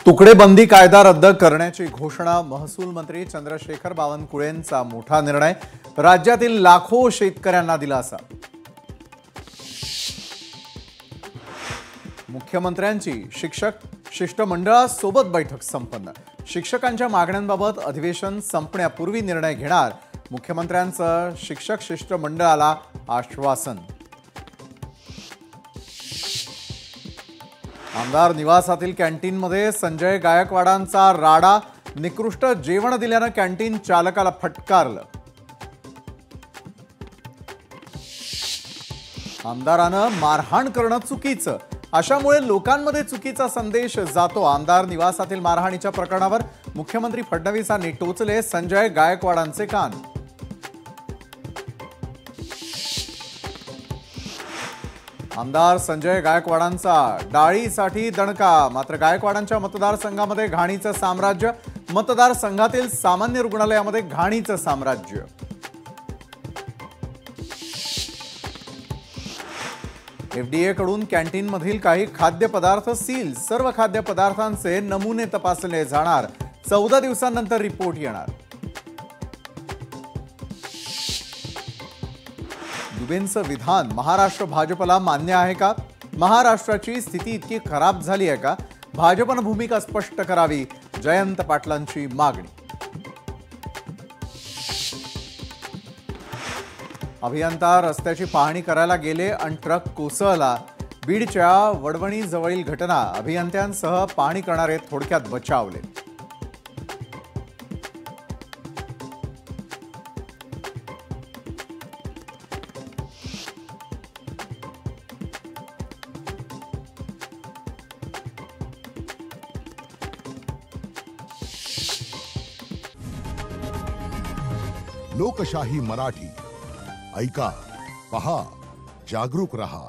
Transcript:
तुकडेबंदी कायदा रद्द करण्याची घोषणा महसूल मंत्री चंद्रशेखर बावनकुळेंचा मोठा निर्णय, राज्यातील लाखो शेतकऱ्यांना दिलासा। मुख्यमंत्र्यांची शिक्षक शिष्टमंडळासोबत बैठक संपन्न, शिक्षकांच्या मागण्यांबाबत अधिवेशन संपण्यापूर्वी निर्णय घेणार मुख्यमंत्र्यांचं शिक्षक शिष्टमंडळाला आश्वासन। आमदार निवासातील कॅन्टीनमध्ये संजय गायकवाडांचा राडा, निकृष्ट जेवण दिल्यानं कॅन्टीन चालकाला फटकारलं। आमदारानं मारहाण करणं चुकीचं, अशामुळे लोकांमध्ये चुकीचा संदेश जातो। आमदार निवासातील मारहाणीच्या प्रकरणावर मुख्यमंत्री फडणवीसांनी टोचले संजय गायकवाडांचे कान। आमदार संजय गायकवाडांचा डाळीसाठी दणका, मात्र गायकवाडांच्या मतदारसंघामध्ये घाणीचं साम्राज्य, मतदारसंघातील सामान्य रुग्णालयामध्ये घाणीचं साम्राज्य। FDA कडून कॅन्टीनमधील काही खाद्यपदार्थ सील, सर्व खाद्यपदार्थांचे नमुने तपासले जाणार, 14 दिवसांनंतर रिपोर्ट येणार। दुबेंचं विधान महाराष्ट्र भाजपला मान्य आहे का? महाराष्ट्राची स्थिती इतकी खराब झाली आहे का? भाजपनं भूमिका स्पष्ट करावी, जयंत पाटलांची मागणी। अभियंता रस्त्याची पाहणी करायला गेले आणि ट्रक कोसळला। बीडच्या वडवणी जवळील घटना, अभियंत्यांसह पाहणी करणारे थोडक्यात बचावले। लोकशाही मराठी ऐका, पहा, जागरूक रहा।